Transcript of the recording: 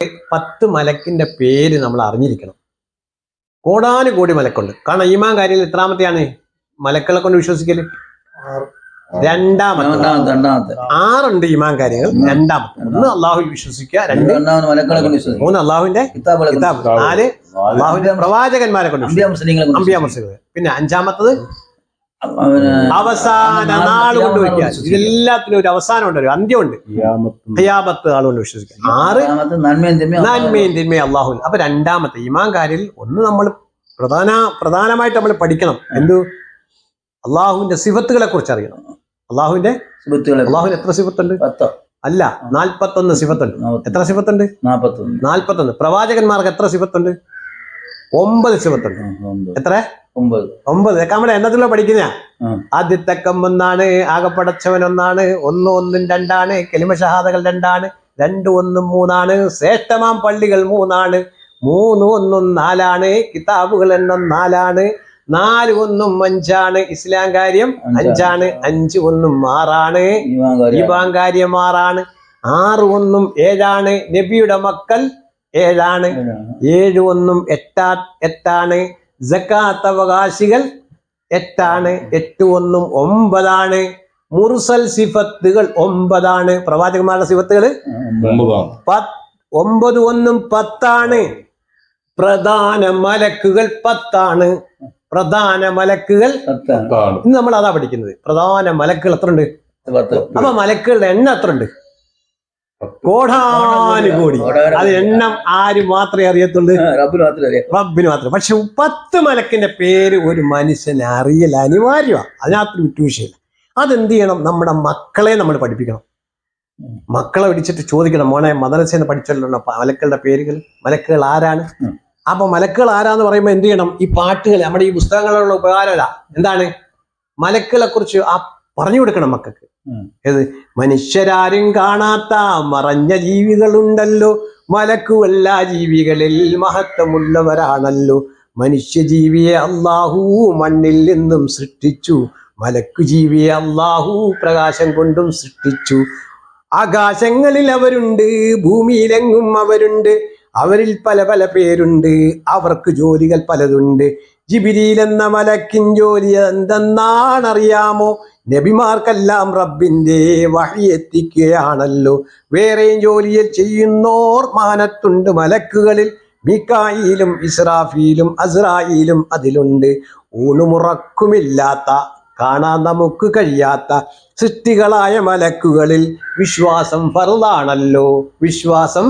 10 മലക്കിന്റെ പേര് നമ്മൾ അറിഞ്ഞിരിക്കണം. കോടാനുകോടി മലക്കുണ്ട്. കാരണം ഈമാൻ കാര്യത്തിൽ എത്രാമത്തെയാണ് മലക്കളെ കൊണ്ട് വിശ്വസിക്കല്? രണ്ടാമത്തെ. 6 ഈമാൻ കാര്യങ്ങൾ. രണ്ടാമത്തെ 1 അള്ളാഹുവിൽ വിശ്വസിക്കുക, 2 3 അള്ളാഹുവിന്റെ കിതാബ്, 4 അള്ളാഹുവിന്റെ പ്രവാചകന്മാരെ കൊണ്ട് അമ്പിയാ മുർസലുകൾ. പിന്നെ 5ാമത്തത് അവസാന നാൾ കൊണ്ട് വയ്ക്കുക. ഇതെല്ലാത്തിനും ഒരു അവസാനം ഉണ്ട്, ഒരു അന്ത്യമുണ്ട്. ഖിയാമത്ത് നാൾ കൊണ്ട് വിശ്വസിക്കുക. 6 നന്മയും തിന്മയും അള്ളാഹുവിൽ. അപ്പൊ രണ്ടാമത്തെ ഈമാൻ കാര്യത്തിൽ 1 നമ്മൾ പ്രധാനമായിട്ട് നമ്മൾ പഠിക്കണം. എന്തു? അള്ളാഹുവിന്റെ സിഫത്തുകളെ കുറിച്ച് അറിയണം. അള്ളാഹുവിന് എത്ര സിഫത്തുണ്ട്? അല്ല, 41 സിഫത്തുണ്ട്. എത്ര സിഫത്തുണ്ട്? 41. പ്രവാചകന്മാർക്ക് എത്ര സിഫത്തുണ്ട്? 9 സിഫത്തുണ്ട്. എത്ര? 9. നമ്മുടെ എണ്ണത്തിലോ പഠിക്കുന്ന ആദ്യത്തെ ഒന്നാണ്, ആകെ പടച്ചവൻ ഒന്നാണ്, 1 1 2 കലിമ ഷഹാദകൾ 2, 2 1 3, ശ്രേഷ്ഠമാം പള്ളികൾ 3, 3 1 4, കിതാബുകൾ എണ്ണം 4, 4 1 5, ഇസ്ലാം കാര്യം 5, 5 1 6, ഈമാൻ കാര്യം 6, 6 1 7, നബിയുടെ മക്കൾ 7, 7 1 8, സക്കാത്ത് അവകാശികൾ 8, 8 1 9, മുർസൽ സിഫത്തുകൾ 9. പ്രവാചകന്മാരുടെ സിഫത്തുകൾ 9 1 10. പ്രധാന മലക്കുകൾ 10. പ്രധാന മലക്കുകൾ ഇന്ന് നമ്മൾ അതാ പഠിക്കുന്നത്. പ്രധാന മലക്കുകൾ എത്ര ഉണ്ട്? അപ്പൊ മലക്കുകളുടെ എണ്ണം എത്ര ഉണ്ട്? കോടാനുകോടി. അത് എണ്ണം ആര് മാത്രമേ അറിയത്തുള്ളൂ? റബ്ബിന് മാത്രം. പക്ഷെ 10 മലക്കിന്റെ പേര് ഒരു മനുഷ്യന് അറിയൽ അനിവാര്യമാണ്. അതിനകത്ത് വിട്ടുവീഴ്ചയില്ല. അതെന്ത് ചെയ്യണം? നമ്മുടെ മക്കളെ നമ്മൾ പഠിപ്പിക്കണം. മക്കളെ വിളിച്ചിട്ട് ചോദിക്കണം, മോനെ മദ്രസയിൽ പഠിച്ചല്ലോ മലക്കളുടെ പേരുകൾ, മലക്കുകൾ ആരാണ്? അപ്പൊ മലക്കുകൾ ആരാന്ന് പറയുമ്പോൾ എന്ത് ചെയ്യണം? ഈ പാട്ടുകൾ, നമ്മുടെ ഈ പുസ്തകങ്ങളുള്ള ഉപകാരമല്ല. എന്താണ്? മലക്കുകളെ കുറിച്ച് പറഞ്ഞു കൊടുക്കണം മക്കൾക്ക്. ഏത്? മനുഷ്യരാരും കാണാത്ത മറഞ്ഞ ജീവികളുണ്ടല്ലോ, മലക്കുവല്ലാ ജീവികളിൽ മഹത്വമുള്ളവരാണല്ലോ. മനുഷ്യജീവിയെ അള്ളാഹു മണ്ണിൽ നിന്നും സൃഷ്ടിച്ചു, മലക്കു ജീവിയെ അള്ളാഹു പ്രകാശം കൊണ്ടും സൃഷ്ടിച്ചു. ആകാശങ്ങളിൽ അവരുണ്ട്, ഭൂമിയിലെങ്ങും അവരുണ്ട്, അവരിൽ പല പല പേരുണ്ട്, അവർക്ക് ജോലികൾ പലതുണ്ട്. ജിബ്രീൽ എന്ന മലക്കിൻ ജോലി എന്തെന്നാണറിയാമോ? നബിമാർക്കെല്ലാം റബ്ബിന്റെ വഹി എത്തിക്കുകയാണല്ലോ. വേറെയും ജോലിയിൽ ചെയ്യുന്നോർ മാനത്തുണ്ട് മലക്കുകളിൽ, മീകായിലും ഇസ്രാഫീലും അസ്രായീലും അതിലുണ്ട്. ഊണുമുറക്കുമില്ലാത്ത, കാണാൻ നമുക്ക് കഴിയാത്ത സൃഷ്ടികളായ മലക്കുകളിൽ വിശ്വാസം ഫർളാണല്ലോ. വിശ്വാസം